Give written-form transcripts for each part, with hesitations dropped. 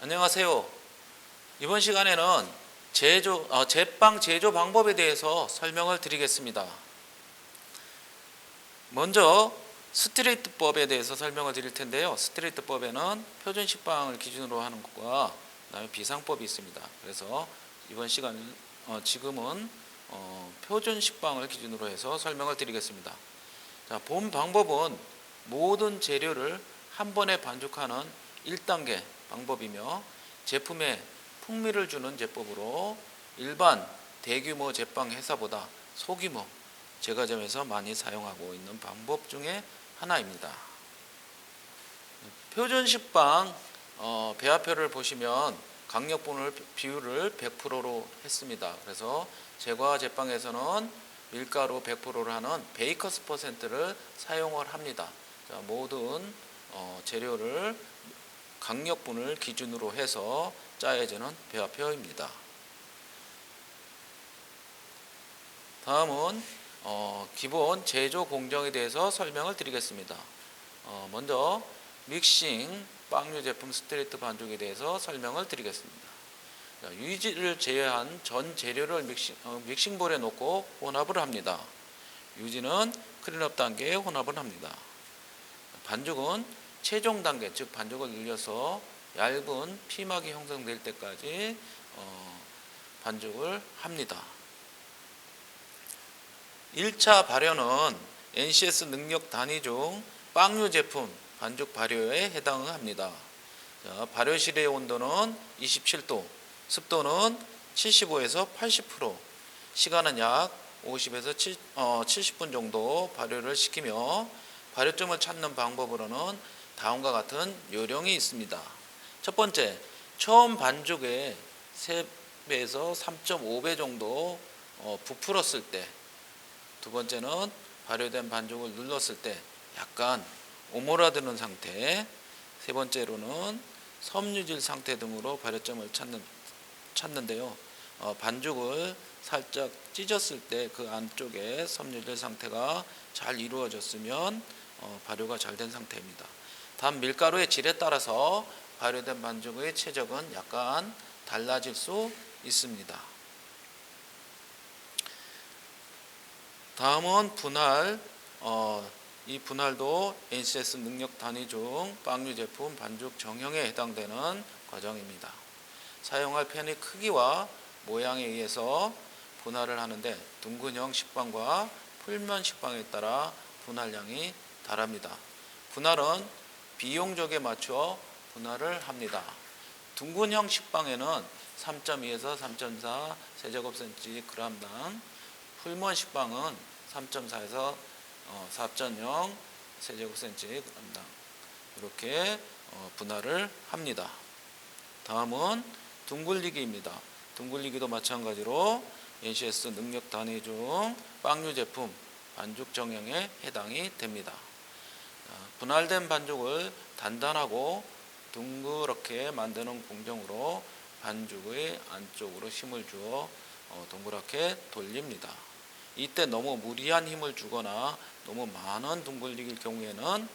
안녕하세요. 이번 시간에는 제빵 제조 방법에 대해서 설명을 드리겠습니다. 먼저 스트레이트법에 대해서 설명을 드릴 텐데요. 스트레이트법에는 표준 식빵을 기준으로 하는 것과 그다음에 비상법이 있습니다. 그래서 이번 지금은 표준 식빵을 기준으로 해서 설명을 드리겠습니다. 자, 본 방법은 모든 재료를 한 번에 반죽하는 1단계 방법이며 제품에 풍미를 주는 제법으로 일반 대규모 제빵 회사보다 소규모 제과점에서 많이 사용하고 있는 방법 중에 하나입니다. 표준 식빵 배합표를 보시면 강력분을 비율을 100%로 했습니다. 그래서 제과 제빵에서는 밀가루 100%를 하는 베이커스 퍼센트를 사용을 합니다. 자, 모든 재료를 강력분을 기준으로 해서 짜여지는 배합표입니다. 다음은 기본 제조 공정에 대해서 설명을 드리겠습니다. 먼저 믹싱 빵류 제품 스트레이트 반죽에 대해서 설명을 드리겠습니다. 유지를 제외한 전 재료를 믹싱볼에 넣고 혼합을 합니다. 유지는 클린업 단계에 혼합을 합니다. 반죽은 최종 단계, 즉 반죽을 늘려서 얇은 피막이 형성될 때까지 반죽을 합니다. 1차 발효는 NCS 능력 단위 중 빵류 제품 반죽 발효에 해당합니다. 자, 발효실의 온도는 27도, 습도는 75에서 80%, 시간은 약 50에서 70분 정도 발효를 시키며 발효점을 찾는 방법으로는 다음과 같은 요령이 있습니다. 첫 번째, 처음 반죽에 3배에서 3.5배 정도 부풀었을 때, 두 번째는 발효된 반죽을 눌렀을 때 약간 오므라드는 상태, 세 번째로는 섬유질 상태 등으로 발효점을 찾는데요. 반죽을 살짝 찢었을 때 그 안쪽에 섬유질 상태가 잘 이루어졌으면 발효가 잘 된 상태입니다. 단 밀가루의 질에 따라서 발효된 반죽의 최적은 약간 달라질 수 있습니다. 다음은 분할. 이 분할도 NCS 능력 단위 중 빵류 제품 반죽 정형에 해당되는 과정입니다. 사용할 팬의 크기와 모양에 의해서 분할을 하는데 둥근형 식빵과 풀면 식빵에 따라 분할량이 다릅니다. 분할은 비용적에 맞춰 분할을 합니다. 둥근형 식빵에는 3.2에서 3.4 세제곱센티그램당, 풀면 식빵은 3.4에서 4.0 세제곱센티그램당 이렇게 분할을 합니다. 다음은 둥글리기입니다. 둥글리기도 마찬가지로 NCS 능력 단위 중 빵류 제품 반죽 정형에 해당이 됩니다. 분할된 반죽을 단단하고 둥그렇게 만드는 공정으로 반죽의 안쪽으로 힘을 주어 동그랗게 돌립니다. 이때 너무 무리한 힘을 주거나 너무 많은 둥글리기일 경우에는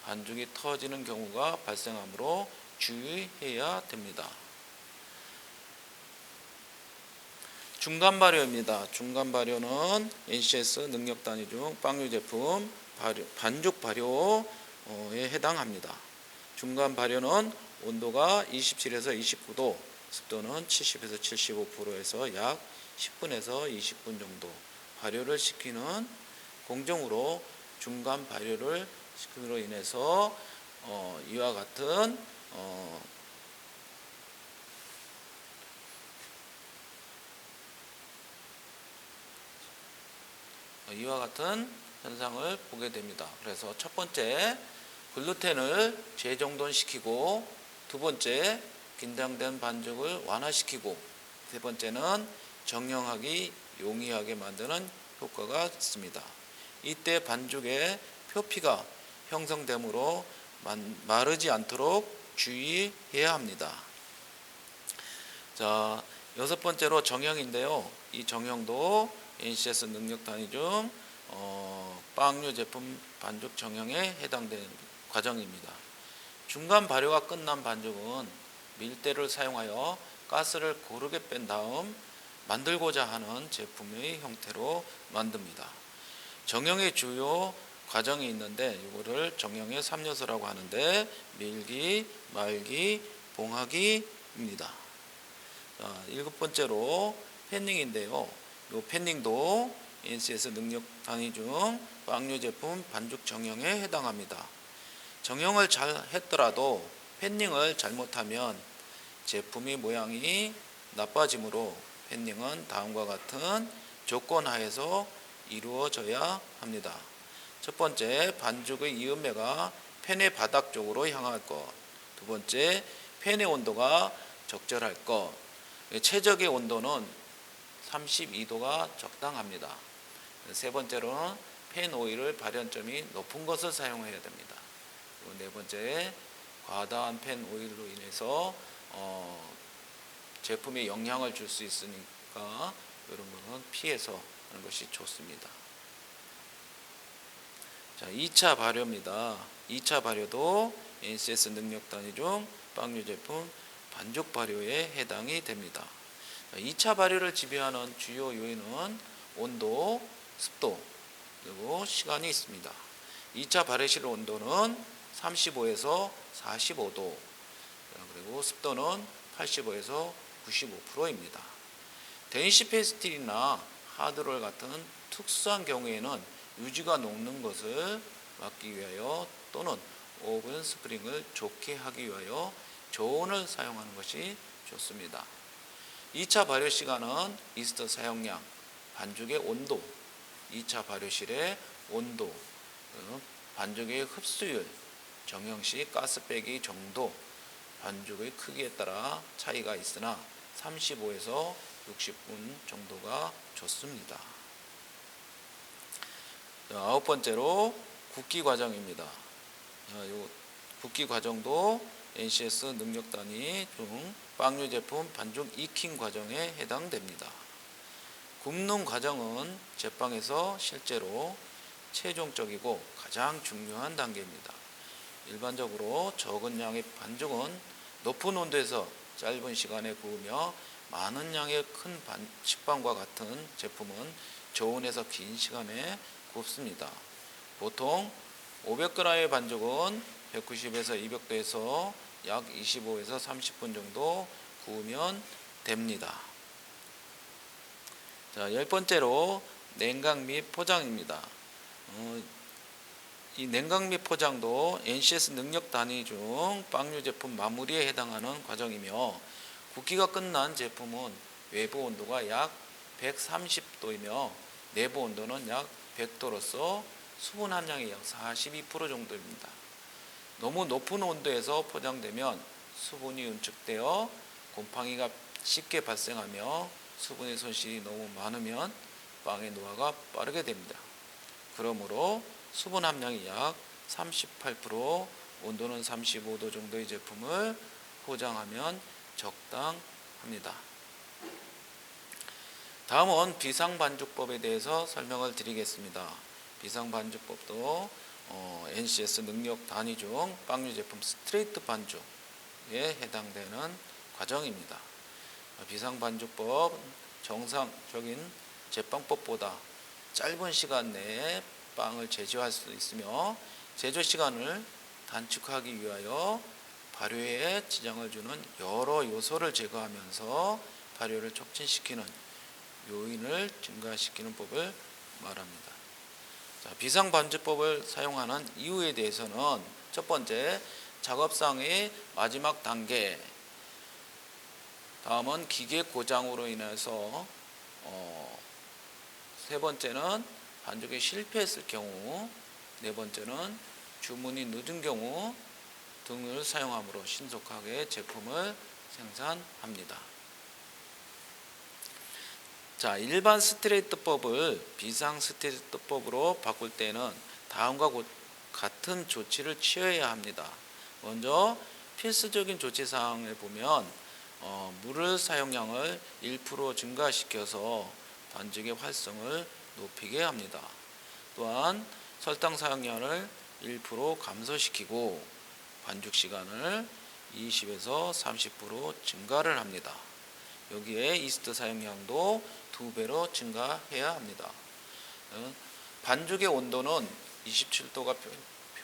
반죽이 터지는 경우가 발생하므로 주의해야 됩니다. 중간 발효입니다. 중간 발효는 NCS 능력 단위 중 빵류 제품 반죽 발효에 해당합니다. 중간 발효는 온도가 27에서 29도, 습도는 70에서 75%에서 약 10분에서 20분 정도 발효를 시키는 공정으로 중간 발효를 시킴으로 인해서 이와 같은 현상을 보게 됩니다. 그래서 첫 번째, 글루텐을 재정돈시키고, 두 번째, 긴장된 반죽을 완화시키고, 세 번째는 정형하기 용이하게 만드는 효과가 있습니다. 이때 반죽에 표피가 형성되므로 마르지 않도록 주의해야 합니다. 자, 여섯 번째로 정형인데요. 이 정형도 NCS 능력 단위 중 빵류 제품 반죽 정형에 해당되는 과정입니다. 중간 발효가 끝난 반죽은 밀대를 사용하여 가스를 고르게 뺀 다음 만들고자 하는 제품의 형태로 만듭니다. 정형의 주요 과정이 있는데 이거를 정형의 3요소라고 하는데 밀기, 말기, 봉하기입니다. 자, 7번째로 팬닝인데요. 이 팬닝도 NCS 능력 단위 중 빵류 제품 반죽 정형에 해당합니다. 정형을 잘 했더라도 팬닝을 잘못하면 제품의 모양이 나빠지므로 팬닝은 다음과 같은 조건 하에서 이루어져야 합니다. 첫 번째, 반죽의 이음매가 팬의 바닥 쪽으로 향할 것. 두 번째, 팬의 온도가 적절할 것. 최적의 온도는 32도가 적당합니다. 세 번째로는 팬 오일을 발연점이 높은 것을 사용해야 됩니다. 네 번째, 과다한 팬 오일로 인해서 제품에 영향을 줄 수 있으니까 이런 거는 피해서 하는 것이 좋습니다. 자, 2차 발효입니다. 2차 발효도 NCS 능력 단위 중 빵류 제품 반죽 발효에 해당이 됩니다. 2차 발효를 지배하는 주요 요인은 온도, 습도, 그리고 시간이 있습니다. 2차 발효실 온도는 35에서 45도, 그리고 습도는 85에서 95%입니다. 데니시페스틸이나 하드롤 같은 특수한 경우에는 유지가 녹는 것을 막기 위하여 또는 오븐 스프링을 좋게 하기 위하여 저온을 사용하는 것이 좋습니다. 2차 발효 시간은 이스트 사용량, 반죽의 온도, 2차 발효실의 온도, 반죽의 흡수율, 정형시 가스 빼기 정도, 반죽의 크기에 따라 차이가 있으나 35에서 60분 정도가 좋습니다. 9번째로 굽기 과정입니다. 이 굽기 과정도 NCS 능력 단위 중 빵류 제품 반죽 익힘 과정에 해당됩니다. 굽는 과정은 제빵에서 실제로 최종적이고 가장 중요한 단계입니다. 일반적으로 적은 양의 반죽은 높은 온도에서 짧은 시간에 구우며 많은 양의 큰 식빵과 같은 제품은 저온에서 긴 시간에 굽습니다. 보통 500g의 반죽은 190에서 200도에서 약 25에서 30분 정도 구우면 됩니다. 자, 10번째로 냉각 및 포장입니다. 이 냉각 및 포장도 NCS 능력 단위 중 빵류 제품 마무리에 해당하는 과정이며 굽기가 끝난 제품은 외부 온도가 약 130도이며 내부 온도는 약 100도로서 수분 함량이 약 42% 정도입니다. 너무 높은 온도에서 포장되면 수분이 응축되어 곰팡이가 쉽게 발생하며 수분의 손실이 너무 많으면 빵의 노화가 빠르게 됩니다. 그러므로 수분 함량이 약 38%, 온도는 35도 정도의 제품을 포장하면 적당합니다. 다음은 비상반죽법에 대해서 설명을 드리겠습니다. 비상반죽법도 NCS 능력 단위 중 빵류 제품 스트레이트 반죽에 해당되는 과정입니다. 비상반죽법 정상적인 제빵법보다 짧은 시간 내에 빵을 제조할 수 있으며 제조 시간을 단축하기 위하여 발효에 지장을 주는 여러 요소를 제거하면서 발효를 촉진시키는 요인을 증가시키는 법을 말합니다. 자, 비상반죽법을 사용하는 이유에 대해서는 첫 번째, 작업상의 마지막 단계, 다음은 기계 고장으로 인해서 세 번째는 반죽이 실패했을 경우, 네 번째는 주문이 늦은 경우 등을 사용함으로 신속하게 제품을 생산합니다. 자, 일반 스트레이트법을 비상 스트레이트법으로 바꿀 때는 다음과 같은 조치를 취해야 합니다. 먼저 필수적인 조치 사항을 보면 물을 사용량을 1% 증가시켜서 반죽의 활성을 높이게 합니다. 또한 설탕 사용량을 1% 감소시키고 반죽 시간을 20에서 30% 증가를 합니다. 여기에 이스트 사용량도 2배로 증가해야 합니다. 반죽의 온도는 27도가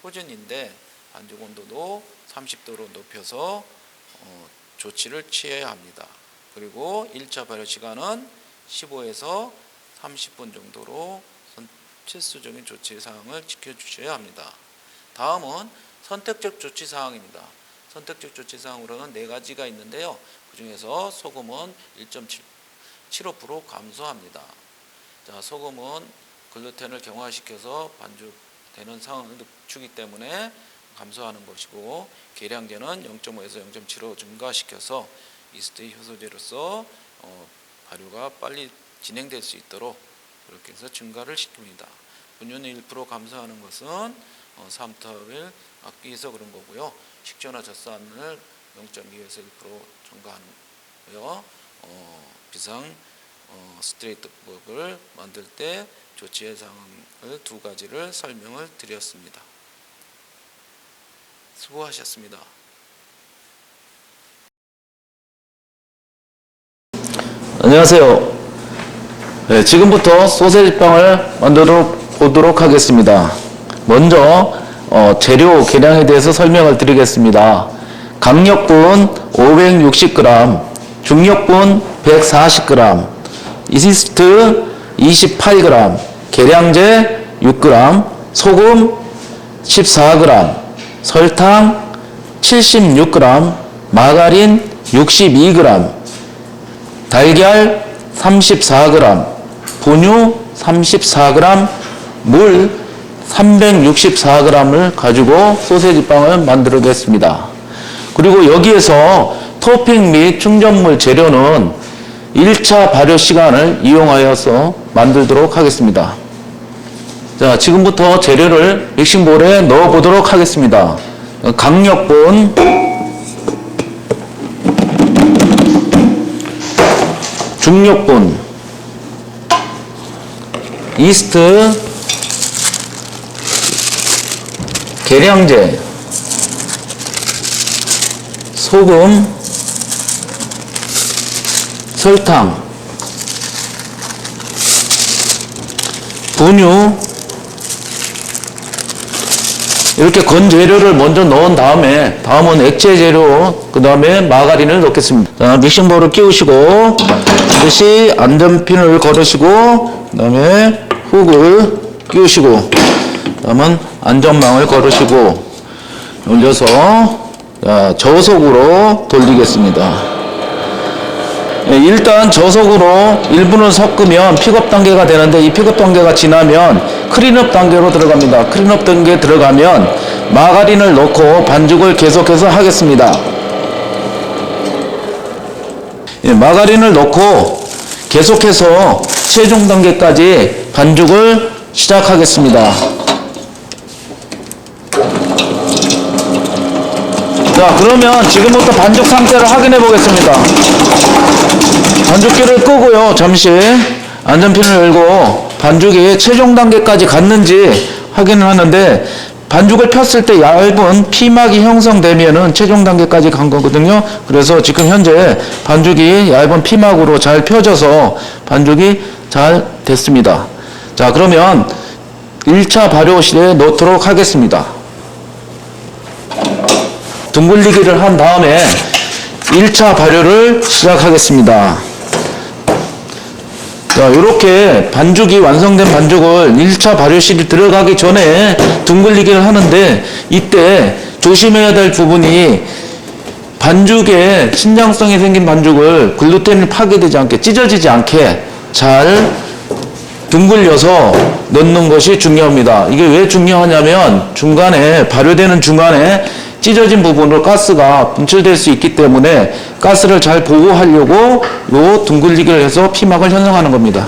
표준인데 반죽 온도도 30도로 높여서 조치를 취해야 합니다. 그리고 1차 발효 시간은 15에서 30분 정도로 필수적인 조치 사항을 지켜주셔야 합니다. 다음은 선택적 조치 사항입니다. 선택적 조치 사항으로는 4가지가 있는데요. 그 중에서 소금은 1.75% 감소합니다. 자, 소금은 글루텐을 경화시켜서 반죽되는 상황을 늦추기 때문에 감소하는 것이고, 계량제는 0.5에서 0.75 증가시켜서 이스트 효소제로서 발효가 빨리 진행될 수 있도록 그렇게 해서 증가를 시킵니다. 분유는 1% 감소하는 것은 삼투압을 막기 위해서 그런 거고요. 식초나 젖산을 0.2에서 1% 증가하는 거고요. 비상 스트레이트법을 만들 때 조치의 사항을 2가지를 설명을 드렸습니다. 수고하셨습니다. 안녕하세요. 네, 지금부터 소세지빵을 만들어 보도록 하겠습니다. 먼저 재료 계량에 대해서 설명을 드리겠습니다. 강력분 560g, 중력분 140g, 이스트 28g, 계량제 6g, 소금 14g, 설탕 76g, 마가린 62g, 달걀 34g, 분유 34g, 물 364g을 가지고 소세지빵을 만들겠습니다. 그리고 여기에서 토핑 및 충전물 재료는 1차 발효 시간을 이용하여서 만들도록 하겠습니다. 자, 지금부터 재료를 믹싱볼에 넣어 보도록 하겠습니다. 강력분, 중력분, 이스트, 계량제, 소금, 설탕, 분유, 이렇게 건 재료를 먼저 넣은 다음은 액체 재료, 그 다음에 마가린을 넣겠습니다. 자, 믹싱볼을 끼우시고 반드시 안전핀을 걸으시고, 그 다음에 훅을 끼우시고, 그 다음은 안전망을 걸으시고 올려서 저속으로 돌리겠습니다. 일단 저속으로 1분을 섞으면 픽업 단계가 되는데, 이 픽업 단계가 지나면 클린업 단계로 들어갑니다. 클린업 단계에 들어가면 마가린을 넣고 반죽을 계속해서 하겠습니다. 마가린을 넣고 계속해서 최종 단계까지 반죽을 시작하겠습니다. 자, 그러면 지금부터 반죽 상태를 확인해 보겠습니다. 반죽기를 끄고요, 잠시 안전핀을 열고 반죽이 최종 단계까지 갔는지 확인을 하는데, 반죽을 폈을 때 얇은 피막이 형성되면은 최종 단계까지 간 거거든요. 그래서 지금 현재 반죽이 얇은 피막으로 잘 펴져서 반죽이 잘 됐습니다. 자, 그러면 1차 발효실에 넣도록 하겠습니다. 둥글리기를 한 다음에 1차 발효를 시작하겠습니다. 자, 이렇게 반죽이 완성된 반죽을 1차 발효실에 들어가기 전에 둥글리기를 하는데, 이때 조심해야 될 부분이, 반죽에 신장성이 생긴 반죽을 글루텐이 파괴되지 않게, 찢어지지 않게 잘 둥글려서 넣는 것이 중요합니다. 이게 왜 중요하냐면, 중간에 발효되는 중간에 찢어진 부분으로 가스가 분출될 수 있기 때문에 가스를 잘 보호하려고 요 둥글리기를 해서 피막을 형성하는 겁니다.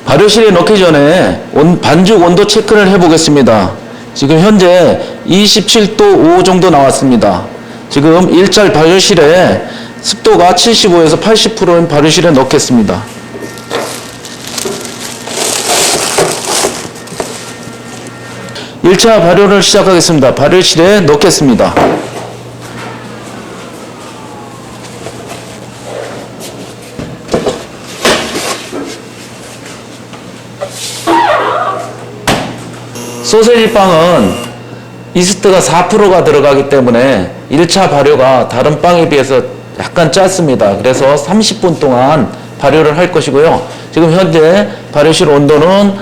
발효실에 넣기 전에 반죽 온도 체크를 해 보겠습니다. 지금 현재 27도 5 정도 나왔습니다. 지금 1차 발효실에 습도가 75에서 80%인 발효실에 넣겠습니다. 1차 발효를 시작하겠습니다. 발효실에 넣겠습니다. 소세지 빵은 이스트가 4%가 들어가기 때문에 1차 발효가 다른 빵에 비해서 약간 짧습니다. 그래서 30분 동안 발효를 할 것이고요. 지금 현재 발효실 온도는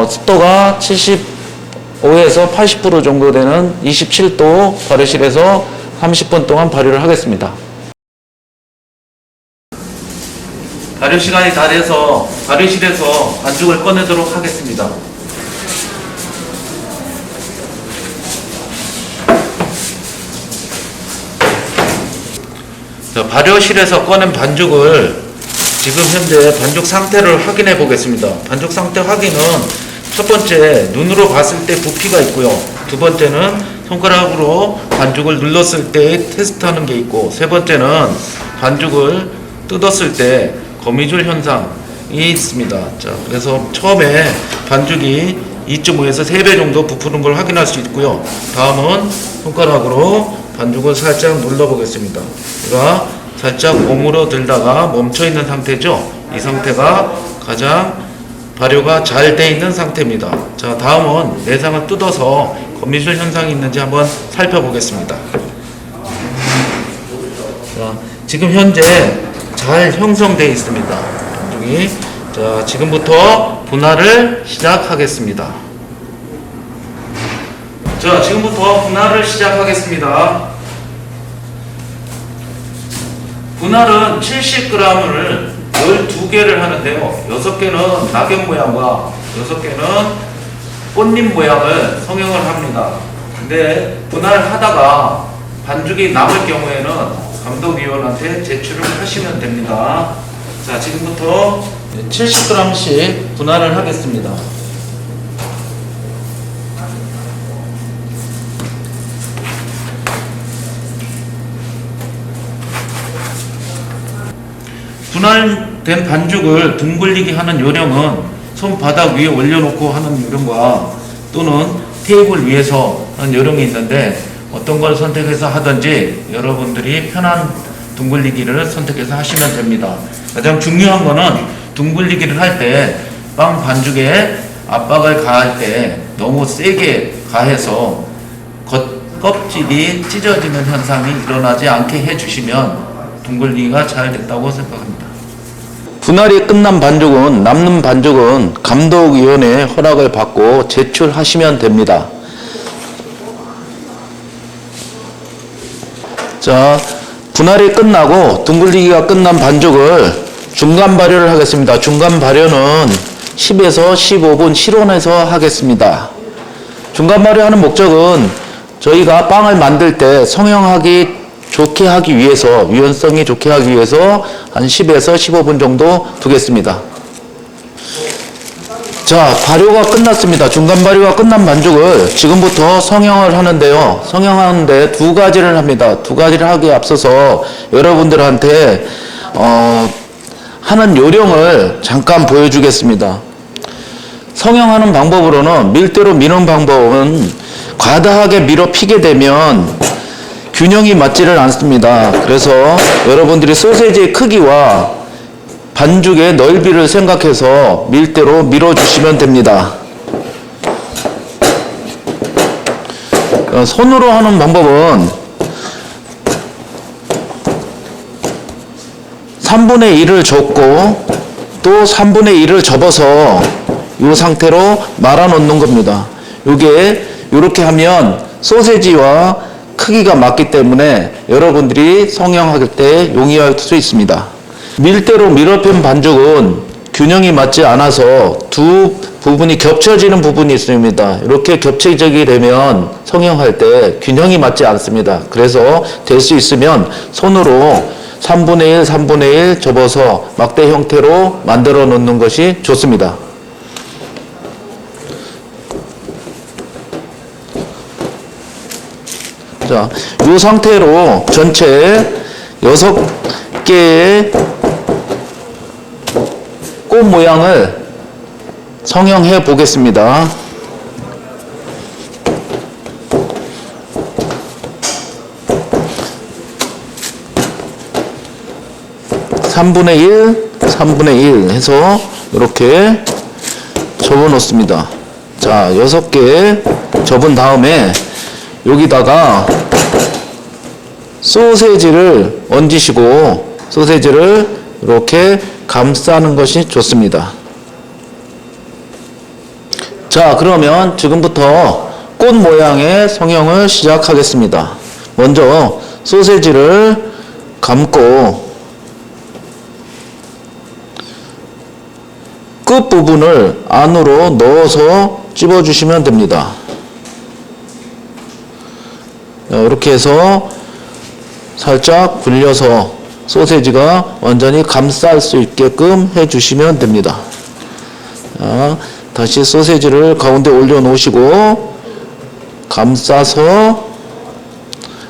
습도가 75에서 80% 정도 되는 27도 발효실에서 30분 동안 발효를 하겠습니다. 발효 시간이 다 돼서 발효실에서 반죽을 꺼내도록 하겠습니다. 자, 발효실에서 꺼낸 반죽을 지금 현재 반죽 상태를 확인해 보겠습니다. 반죽 상태 확인은 첫 번째 눈으로 봤을 때 부피가 있고요. 두 번째는 손가락으로 반죽을 눌렀을 때 테스트하는 게 있고, 세 번째는 반죽을 뜯었을 때 거미줄 현상이 있습니다. 자, 그래서 처음에 반죽이 2.5에서 3배 정도 부푸는 걸 확인할 수 있고요. 다음은 손가락으로 반죽을 살짝 눌러 보겠습니다. 얘가 살짝 오므러들다가 멈춰 있는 상태죠. 이 상태가 가장 발효가 잘 돼 있는 상태입니다. 자, 다음은 내상을 뜯어서 거미줄 현상이 있는지 한번 살펴보겠습니다. 자, 지금 현재 잘 형성되어 있습니다. 반죽이. 자, 지금부터 분할을 시작하겠습니다. 자, 지금부터 분할을 시작하겠습니다. 분할은 70g을 12개를 하는데요. 6개는 낙엽 모양과 6개는 꽃잎 모양을 성형을 합니다. 근데 분할을 하다가 반죽이 남을 경우에는 감독위원한테 제출을 하시면 됩니다. 자, 지금부터 70g씩 분할을 하겠습니다. 분할된 반죽을 둥글리게 하는 요령은 손바닥 위에 올려놓고 하는 요령과 또는 테이블 위에서 하는 요령이 있는데, 어떤 걸 선택해서 하든지 여러분들이 편한 둥글리기를 선택해서 하시면 됩니다. 가장 중요한 거는 둥글리기를 할 때 빵 반죽에 압박을 가할 때 너무 세게 가해서 껍질이 찢어지는 현상이 일어나지 않게 해주시면 둥글리기가 잘 됐다고 생각합니다. 분할이 끝난 반죽은, 남는 반죽은 감독위원회의 허락을 받고 제출하시면 됩니다. 자, 분할이 끝나고 둥글리기가 끝난 반죽을 중간 발효를 하겠습니다. 중간 발효는 10에서 15분 실온에서 하겠습니다. 중간 발효하는 목적은 저희가 빵을 만들 때 성형하기 좋게 하기 위해서, 유연성이 좋게 하기 위해서 한 10에서 15분 정도 두겠습니다. 자, 발효가 끝났습니다. 중간 발효가 끝난 반죽을 지금부터 성형을 하는데요. 성형하는데 두 가지를 합니다. 두 가지를 하기에 앞서서 여러분들한테 하는 요령을 잠깐 보여주겠습니다. 성형하는 방법으로는 밀대로 미는 방법은 과다하게 밀어 피게 되면 균형이 맞지를 않습니다. 그래서 여러분들이 소세지의 크기와 반죽의 넓이를 생각해서 밀대로 밀어주시면 됩니다. 손으로 하는 방법은 3분의 1을 접고 또 3분의 1을 접어서 이 상태로 말아 놓는 겁니다. 이게 이렇게 하면 소세지와 크기가 맞기 때문에 여러분들이 성형할 때 용이할 수 있습니다. 밀대로 밀어편 반죽은 균형이 맞지 않아서 두 부분이 겹쳐지는 부분이 있습니다. 이렇게 겹쳐지게 되면 성형할 때 균형이 맞지 않습니다. 그래서 될 수 있으면 손으로 3분의 1, 3분의 1 접어서 막대 형태로 만들어 놓는 것이 좋습니다. 자, 이 상태로 전체 6개의 꽃 모양을 성형해 보겠습니다. 3분의 1, 3분의 1 해서 이렇게 접어 놓습니다. 자, 6개 접은 다음에 여기다가 소세지를 얹으시고 소세지를 이렇게 감싸는 것이 좋습니다. 자, 그러면 지금부터 꽃 모양의 성형을 시작하겠습니다. 먼저 소세지를 감고 끝부분을 안으로 넣어서 찝어주시면 됩니다. 이렇게 해서 살짝 굴려서 소세지가 완전히 감쌀 수 있게끔 해주시면 됩니다. 자, 다시 소세지를 가운데 올려놓으시고 감싸서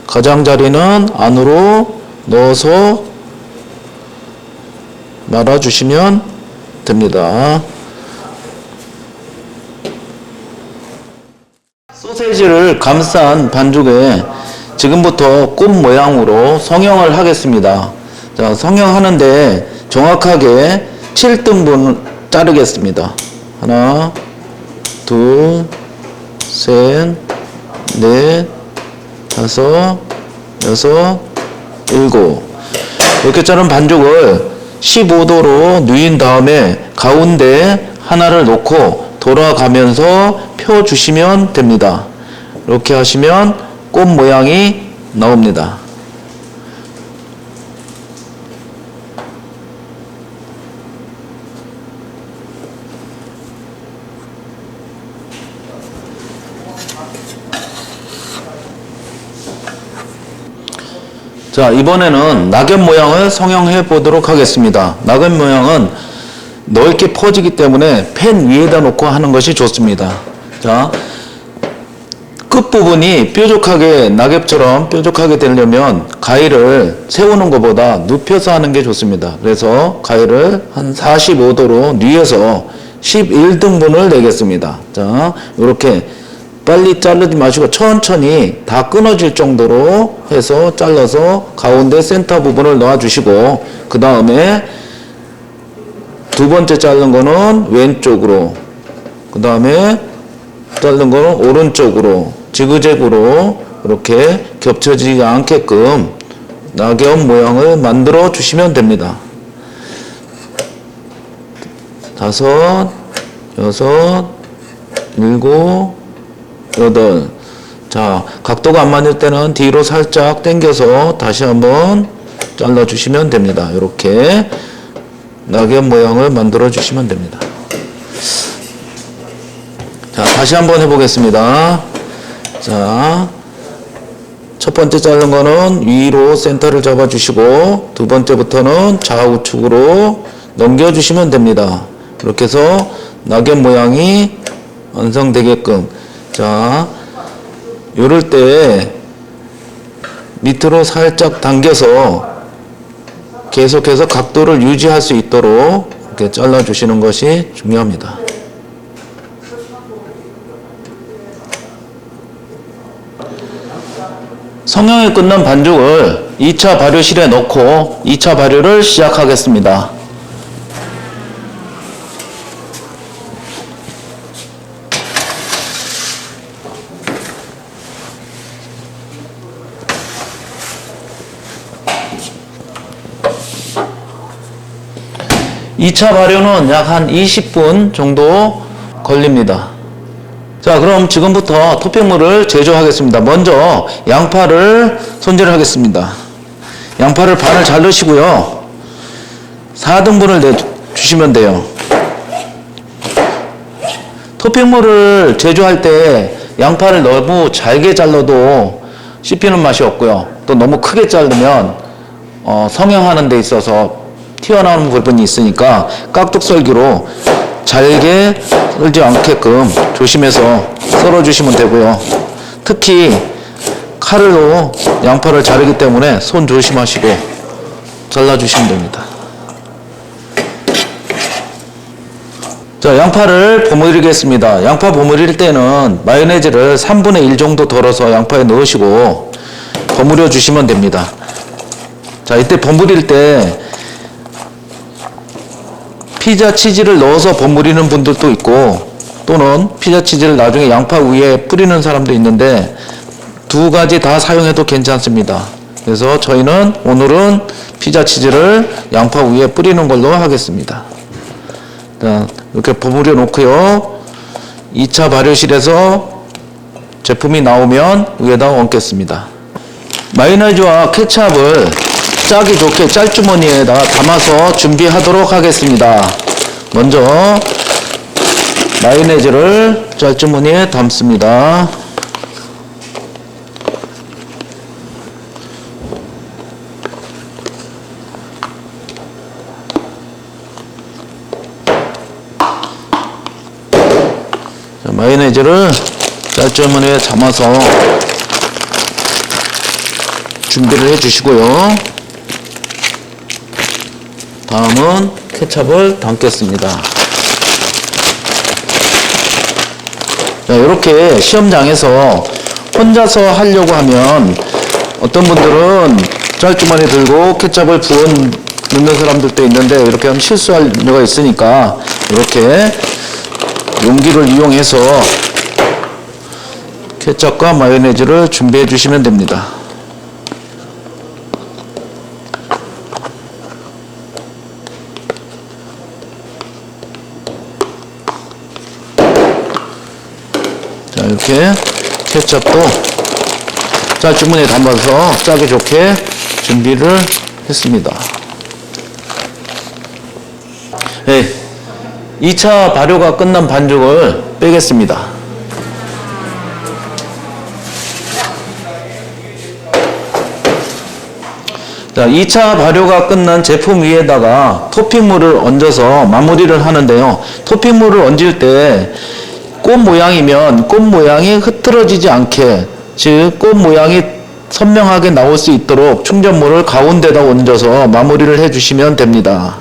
가장자리는 안으로 넣어서 말아주시면 됩니다. 소세지를 감싼 반죽에 지금부터 꽃 모양으로 성형을 하겠습니다. 자, 성형하는데 정확하게 7등분 자르겠습니다. 하나, 둘, 셋, 넷, 다섯, 여섯, 일곱. 이렇게 자른 반죽을 15도로 누인 다음에 가운데 하나를 놓고 돌아가면서 펴주시면 됩니다. 이렇게 하시면 꽃 모양이 나옵니다. 자, 이번에는 낙엽 모양을 성형해 보도록 하겠습니다. 낙엽 모양은 넓게 퍼지기 때문에 팬 위에다 놓고 하는 것이 좋습니다. 자, 끝부분이 뾰족하게 낙엽처럼 뾰족하게 되려면 가위를 세우는 것보다 눕혀서 하는 게 좋습니다. 그래서 가위를 한 45도로 뉘어서 11등분을 내겠습니다. 자, 이렇게 빨리 자르지 마시고 천천히 다 끊어질 정도로 해서 잘라서 가운데 센터 부분을 넣어 주시고, 그 다음에 두 번째 자른 거는 왼쪽으로, 그 다음에 자른 거는 오른쪽으로 지그재그로 이렇게 겹쳐지지 않게끔 낙엽 모양을 만들어 주시면 됩니다. 다섯, 여섯, 일곱, 여덟. 자, 각도가 안 맞을 때는 뒤로 살짝 당겨서 다시 한번 잘라 주시면 됩니다. 이렇게 낙엽 모양을 만들어 주시면 됩니다. 자, 다시 한번 해보겠습니다. 자, 첫 번째 자른 거는 위로 센터를 잡아 주시고 두 번째부터는 좌우측으로 넘겨 주시면 됩니다. 이렇게 해서 낙엽 모양이 완성되게끔. 자, 요럴 때 밑으로 살짝 당겨서 계속해서 각도를 유지할 수 있도록 이렇게 잘라 주시는 것이 중요합니다. 성형이 끝난 반죽을 2차 발효실에 넣고 2차 발효를 시작하겠습니다. (2차) 발효는 약 한 20분 정도 걸립니다. 자, 그럼 지금부터 토핑물을 제조하겠습니다. 먼저 양파를 손질하겠습니다. 양파를 반을 자르시고요. 4등분을 내주시면 돼요. 토핑물을 제조할 때 양파를 너무 잘게 잘라도 씹히는 맛이 없고요. 또 너무 크게 자르면 성형하는 데 있어서 튀어나오는 부분이 있으니까 깍둑썰기로 잘게 썰지 않게끔 조심해서 썰어주시면 되고요. 특히 칼로 양파를 자르기 때문에 손 조심하시고 잘라주시면 됩니다. 자, 양파를 버무리겠습니다. 양파 버무릴 때는 마요네즈를 3분의 1 정도 덜어서 양파에 넣으시고 버무려 주시면 됩니다. 자, 이때 버무릴 때 피자 치즈를 넣어서 버무리는 분들도 있고, 또는 피자 치즈를 나중에 양파 위에 뿌리는 사람도 있는데, 두 가지 다 사용해도 괜찮습니다. 그래서 저희는 오늘은 피자 치즈를 양파 위에 뿌리는 걸로 하겠습니다. 자, 이렇게 버무려 놓고요. 2차 발효실에서 제품이 나오면 위에다 얹겠습니다. 마요네즈와 케찹을 짜기 좋게 짤주머니에다 담아서 준비하도록 하겠습니다. 먼저 마요네즈를 짤주머니에 담습니다. 자, 마요네즈를 짤주머니에 담아서 준비를 해 주시고요. 다음은 케찹을 담겠습니다. 자, 이렇게 시험장에서 혼자서 하려고 하면 어떤 분들은 짤주머니 들고 케찹을 부어 넣는 사람들도 있는데, 이렇게 하면 실수할 여가 있으니까 이렇게 용기를 이용해서 케찹과 마요네즈를 준비해 주시면 됩니다. 자, 이렇게 케첩도 짤주머니에 담아서 짜기 좋게 준비를 했습니다. 네, 2차 발효가 끝난 반죽을 빼겠습니다. 자, 2차 발효가 끝난 제품 위에다가 토핑물을 얹어서 마무리를 하는데요. 토핑물을 얹을 때 꽃 모양이면 꽃 모양이 흐트러지지 않게, 즉 꽃 모양이 선명하게 나올 수 있도록 충전물을 가운데다 얹어서 마무리를 해주시면 됩니다.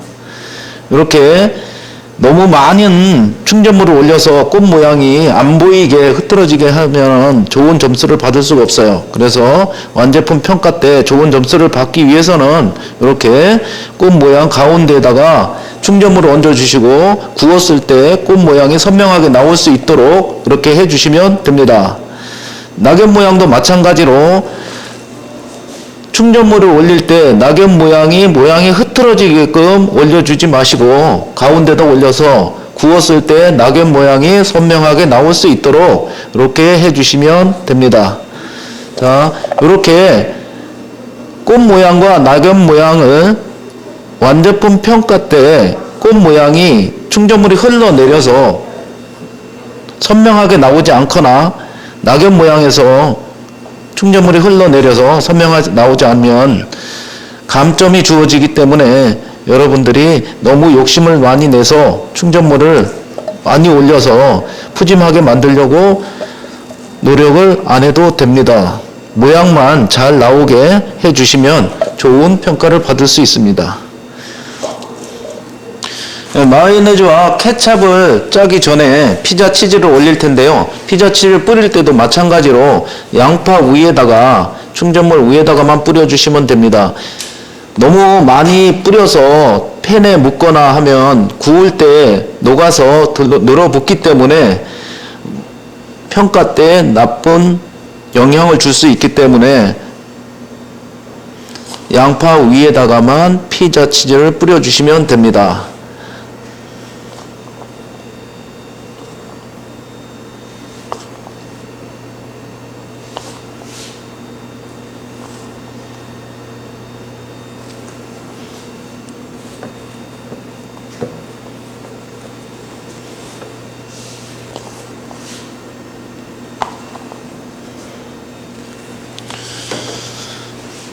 이렇게 너무 많은 충전물을 올려서 꽃 모양이 안 보이게 흐트러지게 하면 좋은 점수를 받을 수가 없어요. 그래서 완제품 평가 때 좋은 점수를 받기 위해서는 이렇게 꽃 모양 가운데에다가 충전물을 얹어 주시고, 구웠을 때 꽃 모양이 선명하게 나올 수 있도록 이렇게 해 주시면 됩니다. 낙엽 모양도 마찬가지로 충전물을 올릴 때 낙엽 모양이 흐트러지게끔 올려주지 마시고, 가운데다 올려서 구웠을 때 낙엽 모양이 선명하게 나올 수 있도록 이렇게 해주시면 됩니다. 자, 이렇게 꽃 모양과 낙엽 모양을 완제품 평가 때 꽃 모양이 충전물이 흘러내려서 선명하게 나오지 않거나, 낙엽 모양에서 충전물이 흘러내려서 선명하게 나오지 않으면 감점이 주어지기 때문에 여러분들이 너무 욕심을 많이 내서 충전물을 많이 올려서 푸짐하게 만들려고 노력을 안 해도 됩니다. 모양만 잘 나오게 해주시면 좋은 평가를 받을 수 있습니다. 마요네즈와 케찹을 짜기 전에 피자 치즈를 올릴 텐데요. 피자 치즈를 뿌릴 때도 마찬가지로 양파 위에다가, 충전물 위에다가만 뿌려주시면 됩니다. 너무 많이 뿌려서 팬에 묻거나 하면 구울 때 녹아서 늘어붙기 때문에 평가 때 나쁜 영향을 줄 수 있기 때문에 양파 위에다가만 피자 치즈를 뿌려주시면 됩니다.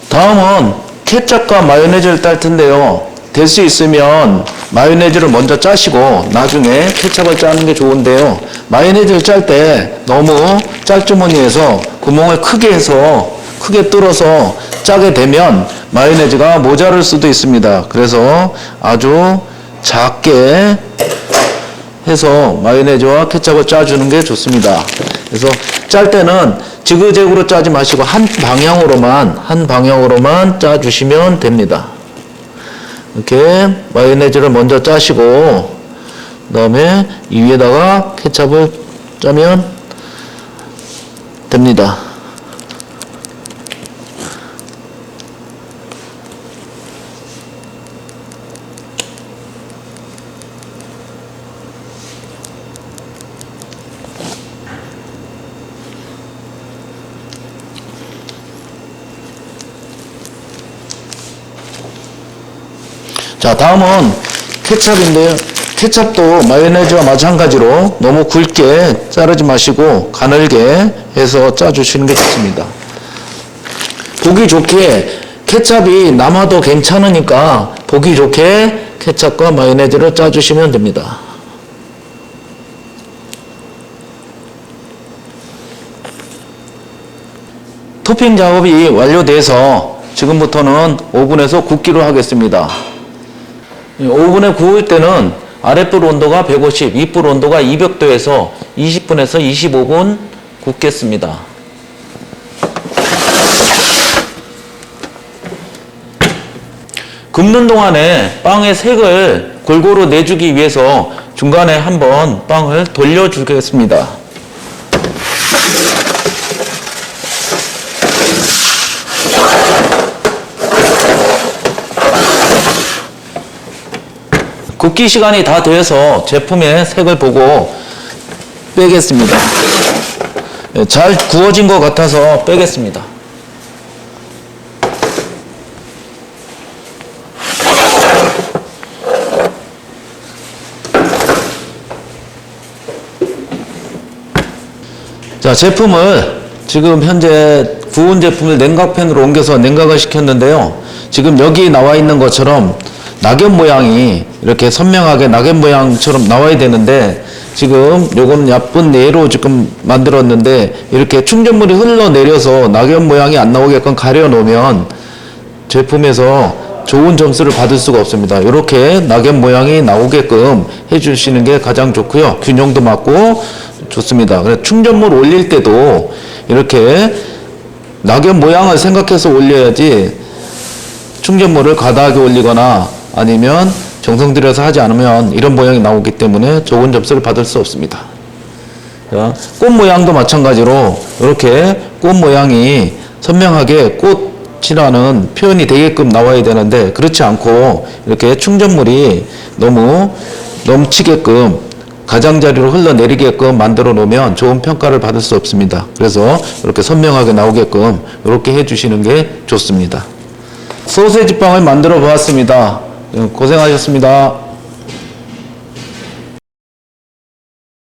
다음은 케첩과 마요네즈를 딸 텐데요. 될 수 있으면 마요네즈를 먼저 짜시고 나중에 케첩을 짜는 게 좋은데요. 마요네즈를 짤 때 너무 짤주머니에서 구멍을 크게 해서 크게 뚫어서 짜게 되면 마요네즈가 모자랄 수도 있습니다. 그래서 아주 작게 해서 마요네즈와 케첩을 짜주는 게 좋습니다. 그래서 짤 때는 지그재그로 짜지 마시고 한 방향으로만 짜주시면 됩니다. 이렇게 마요네즈를 먼저 짜시고 그다음에 이 위에다가 케첩을 짜면 됩니다. 자, 다음은 케첩인데요. 케첩도 마요네즈와 마찬가지로 너무 굵게 자르지 마시고 가늘게 해서 짜주시는 게 좋습니다. 보기 좋게 케첩이 남아도 괜찮으니까 보기 좋게 케첩과 마요네즈를 짜주시면 됩니다. 토핑 작업이 완료돼서 지금부터는 오븐에서 굽기로 하겠습니다. 오븐에 구울 때는 아랫불 온도가 150, 윗불 온도가 200도에서 20분에서 25분 굽겠습니다. 굽는 동안에 빵의 색을 골고루 내주기 위해서 중간에 한번 빵을 돌려주겠습니다. 굽기 시간이 다 돼서 제품의 색을 보고 빼겠습니다. 잘 구워진 것 같아서 빼겠습니다. 자, 제품을 지금 현재 구운 제품을 냉각팬으로 옮겨서 냉각을 시켰는데요. 지금 여기 나와 있는 것처럼 낙엽 모양이 이렇게 선명하게 낙엽 모양처럼 나와야 되는데 지금 요거는 얕은 내로 지금 만들었는데 이렇게 충전물이 흘러내려서 낙엽 모양이 안 나오게끔 가려 놓으면 제품에서 좋은 점수를 받을 수가 없습니다. 이렇게 낙엽 모양이 나오게끔 해주시는 게 가장 좋고요. 균형도 맞고 좋습니다. 그래서 충전물 올릴 때도 이렇게 낙엽 모양을 생각해서 올려야지 충전물을 과다하게 올리거나 아니면 정성 들여서 하지 않으면 이런 모양이 나오기 때문에 좋은 점수를 받을 수 없습니다. 자, 꽃 모양도 마찬가지로 이렇게 꽃 모양이 선명하게 꽃이라는 표현이 되게끔 나와야 되는데 그렇지 않고 이렇게 충전물이 너무 넘치게끔 가장자리로 흘러내리게끔 만들어 놓으면 좋은 평가를 받을 수 없습니다. 그래서 이렇게 선명하게 나오게끔 이렇게 해주시는 게 좋습니다. 소세지 빵을 만들어 보았습니다. 고생하셨습니다.